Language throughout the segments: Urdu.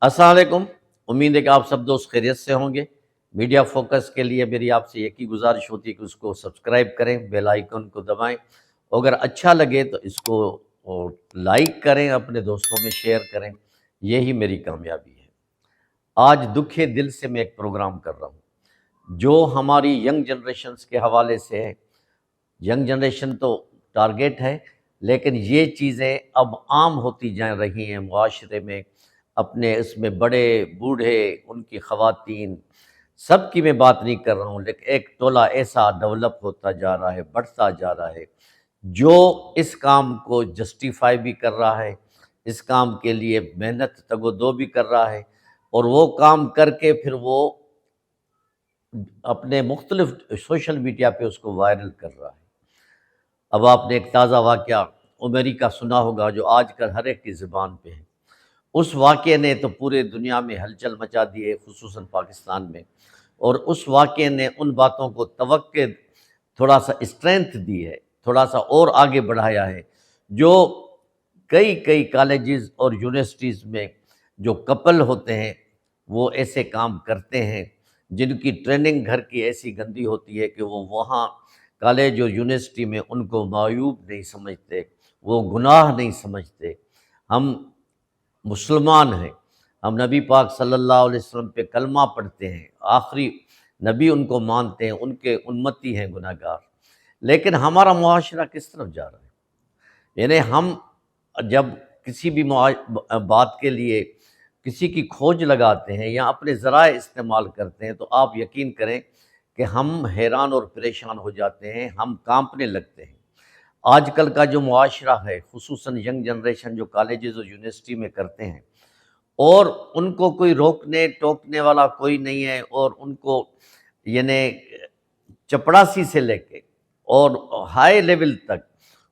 السلام علیکم۔ امید ہے کہ آپ سب دوست خیریت سے ہوں گے۔ میڈیا فوکس کے لیے میری آپ سے ایک ہی گزارش ہوتی ہے کہ اس کو سبسکرائب کریں، بیل آئیکن کو دبائیں، اگر اچھا لگے تو اس کو لائک کریں، اپنے دوستوں میں شیئر کریں، یہی میری کامیابی ہے۔ آج دکھے دل سے میں ایک پروگرام کر رہا ہوں جو ہماری ینگ جنریشنز کے حوالے سے ہے۔ ینگ جنریشن تو ٹارگیٹ ہے، لیکن یہ چیزیں اب عام ہوتی جا رہی ہیں معاشرے میں، اپنے اس میں بڑے بوڑھے، ان کی خواتین، سب کی میں بات نہیں کر رہا ہوں، لیکن ایک ٹولہ ایسا ڈیولپ ہوتا جا رہا ہے، بڑھتا جا رہا ہے، جو اس کام کو جسٹیفائی بھی کر رہا ہے، اس کام کے لیے محنت تگ و دو بھی کر رہا ہے، اور وہ کام کر کے پھر وہ اپنے مختلف سوشل میڈیا پہ اس کو وائرل کر رہا ہے۔ اب آپ نے ایک تازہ واقعہ عمری کا سنا ہوگا جو آج کل ہر ایک کی زبان پہ ہے۔ اس واقعے نے تو پورے دنیا میں ہلچل مچا دی ہے، خصوصاً پاکستان میں، اور اس واقعے نے ان باتوں کو توقع تھوڑا سا اسٹرینتھ دی ہے، تھوڑا سا اور آگے بڑھایا ہے، جو کئی کالجز اور یونیورسٹیز میں جو کپل ہوتے ہیں وہ ایسے کام کرتے ہیں، جن کی ٹریننگ گھر کی ایسی گندی ہوتی ہے کہ وہ وہاں کالج اور یونیورسٹی میں ان کو معیوب نہیں سمجھتے، وہ گناہ نہیں سمجھتے۔ ہم مسلمان ہیں، ہم نبی پاک صلی اللہ علیہ وسلم پہ کلمہ پڑھتے ہیں، آخری نبی ان کو مانتے ہیں، ان کے امتی ہیں گناہ گار، لیکن ہمارا معاشرہ کس طرف جا رہا ہے؟ یعنی ہم جب کسی بھی بات کے لیے کسی کی کھوج لگاتے ہیں یا اپنے ذرائع استعمال کرتے ہیں تو آپ یقین کریں کہ ہم حیران اور پریشان ہو جاتے ہیں، ہم کانپنے لگتے ہیں۔ آج کل کا جو معاشرہ ہے، خصوصاً ینگ جنریشن جو کالجز اور یونیورسٹی میں کرتے ہیں، اور ان کو کوئی روکنے ٹوکنے والا کوئی نہیں ہے، اور ان کو یعنی چپڑاسی سے لے کے اور ہائی لیول تک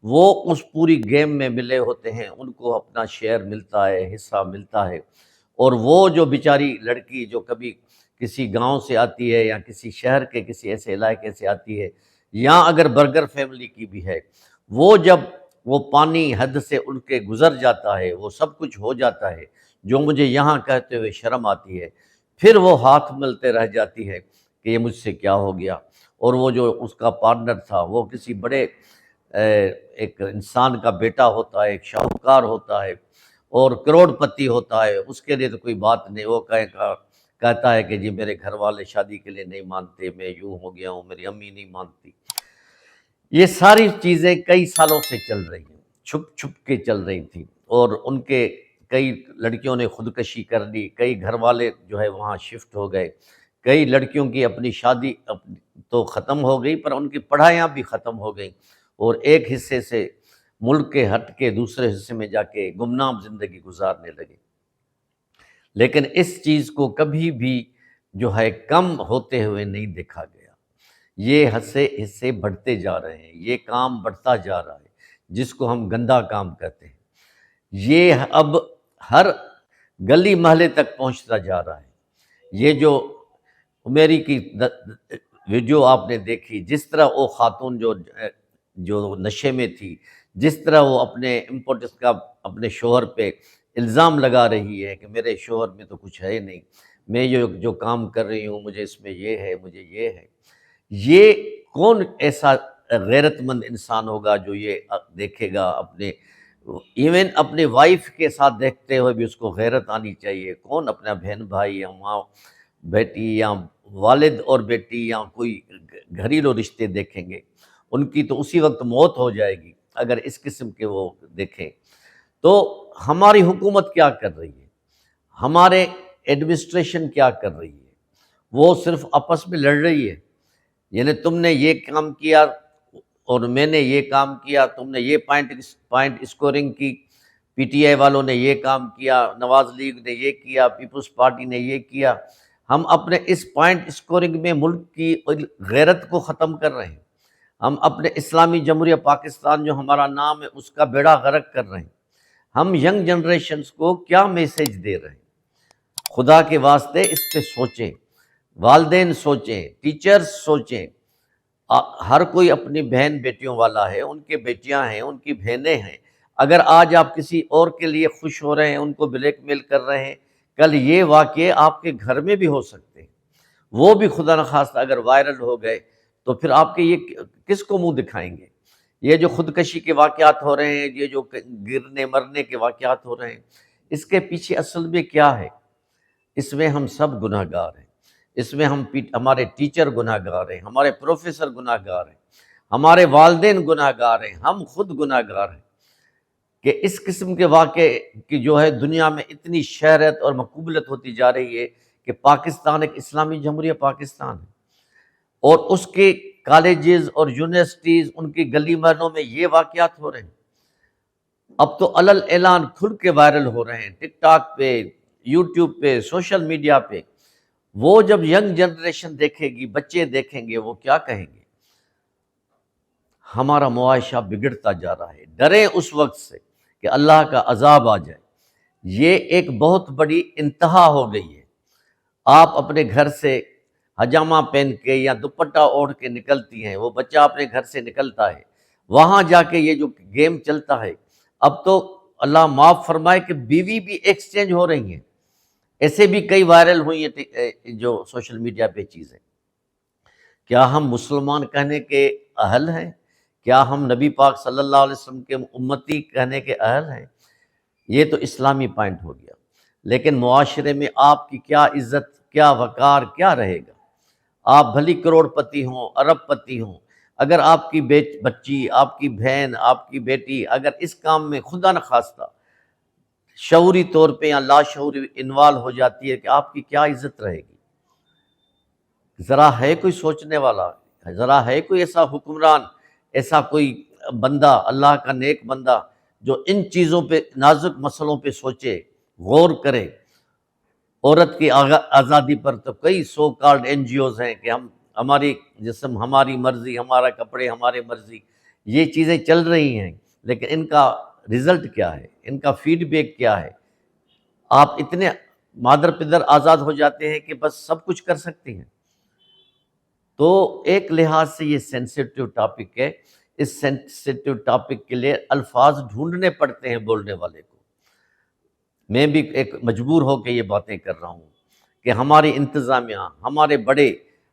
وہ اس پوری گیم میں ملے ہوتے ہیں، ان کو اپنا شیئر ملتا ہے، حصہ ملتا ہے، اور وہ جو بیچاری لڑکی جو کبھی کسی گاؤں سے آتی ہے یا کسی شہر کے کسی ایسے علاقے سے آتی ہے، یا اگر برگر فیملی کی بھی ہے، وہ جب وہ پانی حد سے ان کے گزر جاتا ہے، وہ سب کچھ ہو جاتا ہے جو مجھے یہاں کہتے ہوئے شرم آتی ہے، پھر وہ ہاتھ ملتے رہ جاتی ہے کہ یہ مجھ سے کیا ہو گیا، اور وہ جو اس کا پارٹنر تھا وہ کسی بڑے ایک انسان کا بیٹا ہوتا ہے، ایک شاہکار ہوتا ہے اور کروڑ پتی ہوتا ہے، اس کے لیے تو کوئی بات نہیں، وہ کہتا ہے کہ جی میرے گھر والے شادی کے لیے نہیں مانتے، میں یوں ہو گیا ہوں، میری امی نہیں مانتی۔ یہ ساری چیزیں کئی سالوں سے چل رہی ہیں، چھپ چھپ کے چل رہی تھیں، اور ان کے کئی لڑکیوں نے خودکشی کر لی، کئی گھر والے جو ہے وہاں شفٹ ہو گئے، کئی لڑکیوں کی اپنی شادی تو ختم ہو گئی، پر ان کی پڑھائیاں بھی ختم ہو گئیں، اور ایک حصے سے ملک کے ہٹ کے دوسرے حصے میں جا کے گمنام زندگی گزارنے لگے۔ لیکن اس چیز کو کبھی بھی جو ہے کم ہوتے ہوئے نہیں دیکھا گیا، یہ حصے بڑھتے جا رہے ہیں، یہ کام بڑھتا جا رہا ہے جس کو ہم گندا کام کہتے ہیں، یہ اب ہر گلی محلے تک پہنچتا جا رہا ہے۔ یہ جو عمیری کی ویڈیو آپ نے دیکھی، جس طرح وہ خاتون جو نشے میں تھی، جس طرح وہ اپنے امپورٹنس کا اپنے شوہر پہ الزام لگا رہی ہے کہ میرے شوہر میں تو کچھ ہے نہیں، میں جو کام کر رہی ہوں مجھے اس میں یہ ہے، مجھے یہ ہے۔ یہ کون ایسا غیرت مند انسان ہوگا جو یہ دیکھے گا؟ ایون اپنے وائف کے ساتھ دیکھتے ہوئے بھی اس کو غیرت آنی چاہیے۔ کون اپنا بہن بھائی یا ماں بیٹی یا والد اور بیٹی یا کوئی گھریلو رشتے دیکھیں گے؟ ان کی تو اسی وقت موت ہو جائے گی اگر اس قسم کے وہ دیکھیں۔ تو ہماری حکومت کیا کر رہی ہے؟ ہمارے ایڈمنسٹریشن کیا کر رہی ہے؟ وہ صرف آپس میں لڑ رہی ہے، یعنی تم نے یہ کام کیا اور میں نے یہ کام کیا، تم نے یہ پوائنٹ اسکورنگ کی، پی ٹی آئی والوں نے یہ کام کیا، نواز لیگ نے یہ کیا، پیپلز پارٹی نے یہ کیا۔ ہم اپنے اس پوائنٹ اسکورنگ میں ملک کی غیرت کو ختم کر رہے ہیں، ہم اپنے اسلامی جمہوریہ پاکستان جو ہمارا نام ہے اس کا بیڑا غرق کر رہے ہیں۔ ہم ینگ جنریشنز کو کیا میسیج دے رہے ہیں؟ خدا کے واسطے اس پہ سوچیں، والدین سوچیں، ٹیچرز سوچیں۔ ہر کوئی اپنی بہن بیٹیوں والا ہے، ان کے بیٹیاں ہیں، ان کی بہنیں ہیں۔ اگر آج آپ کسی اور کے لیے خوش ہو رہے ہیں، ان کو بلیک میل کر رہے ہیں کل یہ واقعے آپ کے گھر میں بھی ہو سکتے ہیں، وہ بھی خدا نخواستہ اگر وائرل ہو گئے تو پھر آپ کے یہ کس کو منہ دکھائیں گے؟ یہ جو خودکشی کے واقعات ہو رہے ہیں، یہ جو گرنے مرنے کے واقعات ہو رہے ہیں، اس کے پیچھے اصل میں کیا ہے؟ اس میں ہم سب گناہ گار ہیں، اس میں ہمارے ٹیچر گناہ گار ہیں، ہمارے پروفیسر گناہ گار ہیں، ہمارے والدین گناہ گار ہیں، ہم خود گناہ گار ہیں کہ اس قسم کے واقعے کی جو ہے دنیا میں اتنی شہرت اور مقبولیت ہوتی جا رہی ہے کہ پاکستان ایک اسلامی جمہوریہ پاکستان ہے، اور اس کے کالجز اور یونیورسٹیز، ان کی گلی محلوں میں یہ واقعات ہو رہے ہیں۔ اب تو علل اعلان کھل کے وائرل ہو رہے ہیں، ٹک ٹاک پہ، یوٹیوب پہ، سوشل میڈیا پہ۔ وہ جب ینگ جنریشن دیکھے گی، بچے دیکھیں گے، وہ کیا کہیں گے؟ ہمارا معاشرہ بگڑتا جا رہا ہے۔ ڈریں اس وقت سے کہ اللہ کا عذاب آ جائے۔ یہ ایک بہت بڑی انتہا ہو گئی ہے۔ آپ اپنے گھر سے حجامہ پہن کے یا دوپٹہ اوڑھ کے نکلتی ہیں، وہ بچہ اپنے گھر سے نکلتا ہے، وہاں جا کے یہ جو گیم چلتا ہے، اب تو اللہ معاف فرمائے کہ بیوی بھی ایکسچینج ہو رہی ہیں، ایسے بھی کئی وائرل ہوئی ہیں جو سوشل میڈیا پہ چیزیں۔ کیا ہم مسلمان کہنے کے اہل ہیں؟ کیا ہم نبی پاک صلی اللہ علیہ وسلم کے امتی کہنے کے اہل ہیں؟ یہ تو اسلامی پوائنٹ ہو گیا، لیکن معاشرے میں آپ کی کیا عزت، کیا وقار، کیا رہے گا؟ آپ بھلی کروڑ پتی ہوں، ارب پتی ہوں، اگر آپ کی بچی، آپ کی بہن، آپ کی بیٹی اگر اس کام میں خدا نخواستہ شعوری طور پہ یا لاشعوری انوالو ہو جاتی ہے کہ آپ کی کیا عزت رہے گی؟ ذرا ہے کوئی سوچنے والا، ذرا ہے کوئی ایسا حکمران، ایسا کوئی بندہ، اللہ کا نیک بندہ جو ان چیزوں پہ، نازک مسئلوں پہ سوچے، غور کرے؟ عورت کی آزادی پر تو کئی so called N G Os ہیں کہ ہماری جسم ہماری مرضی، ہمارا کپڑے ہمارے مرضی، یہ چیزیں چل رہی ہیں، لیکن ان کا رزلٹ کیا ہے؟ ان کا فیڈ بیک کیا ہے؟ آپ اتنے مادر پدر آزاد ہو جاتے ہیں کہ بس سب کچھ کر سکتی ہیں۔ تو ایک لحاظ سے یہ سینسیٹیو ٹاپک ہے، اس سینسیٹیو ٹاپک کے لیے الفاظ ڈھونڈنے پڑتے ہیں بولنے والے کو۔ میں بھی ایک مجبور ہو کے یہ باتیں کر رہا ہوں کہ ہماری انتظامیہ، ہمارے بڑے،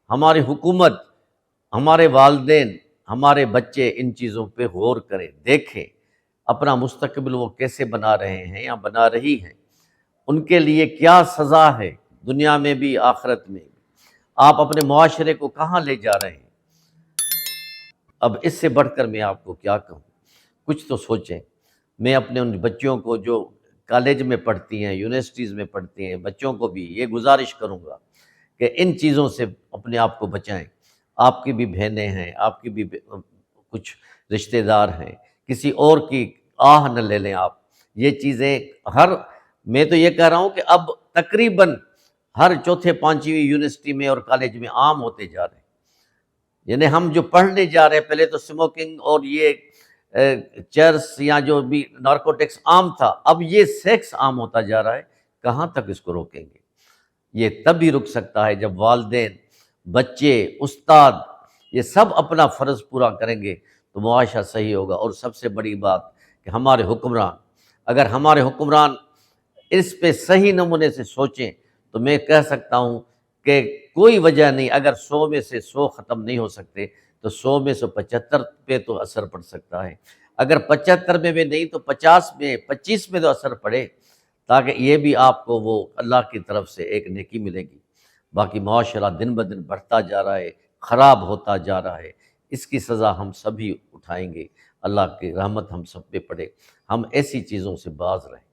ہماری حکومت، ہمارے والدین، ہمارے بچے ان چیزوں پہ غور کریں، دیکھیں اپنا مستقبل وہ کیسے بنا رہے ہیں یا بنا رہی ہیں، ان کے لیے کیا سزا ہے دنیا میں بھی آخرت میں بھی۔ آپ اپنے معاشرے کو کہاں لے جا رہے ہیں؟ اب اس سے بڑھ کر میں آپ کو کیا کہوں؟ کچھ تو سوچیں۔ میں اپنے ان بچیوں کو جو کالج میں پڑھتی ہیں، یونیورسٹیز میں پڑھتی ہیں، بچوں کو بھی یہ گزارش کروں گا کہ ان چیزوں سے اپنے آپ کو بچائیں۔ آپ کی بھی بہنیں ہیں، آپ کی بھی کچھ رشتہ دار ہیں، کسی اور کی آہ نہ لے لیں آپ۔ یہ چیزیں میں تو یہ کہہ رہا ہوں کہ اب تقریباً ہر چوتھے پانچویں یونیورسٹی میں اور کالج میں عام ہوتے جا رہے ہیں۔ یعنی ہم جو پڑھنے جا رہے ہیں، پہلے تو اسموکنگ اور یہ چرس یا جو بھی نارکوٹکس عام تھا، اب یہ سیکس عام ہوتا جا رہا ہے۔ کہاں تک اس کو روکیں گے؟ یہ تب ہی رک سکتا ہے جب والدین، بچے، استاد یہ سب اپنا فرض پورا کریں گے تو معاشرہ صحیح ہوگا۔ اور سب سے بڑی بات کہ ہمارے حکمران، اگر ہمارے حکمران اس پہ صحیح نمونے سے سوچیں تو میں کہہ سکتا ہوں کہ کوئی وجہ نہیں، اگر 100 میں سے 100 ختم نہیں ہو سکتے تو 100 میں سے 75 پہ تو اثر پڑ سکتا ہے۔ اگر 75 میں بھی نہیں تو 50 میں، 25 میں تو اثر پڑے، تاکہ یہ بھی آپ کو وہ اللہ کی طرف سے ایک نیکی ملے گی۔ باقی معاشرہ دن بدن بڑھتا جا رہا ہے، خراب ہوتا جا رہا ہے، اس کی سزا ہم سبھی اٹھائیں گے۔ اللہ کی رحمت ہم سب پہ پڑے، ہم ایسی چیزوں سے باز رہیں۔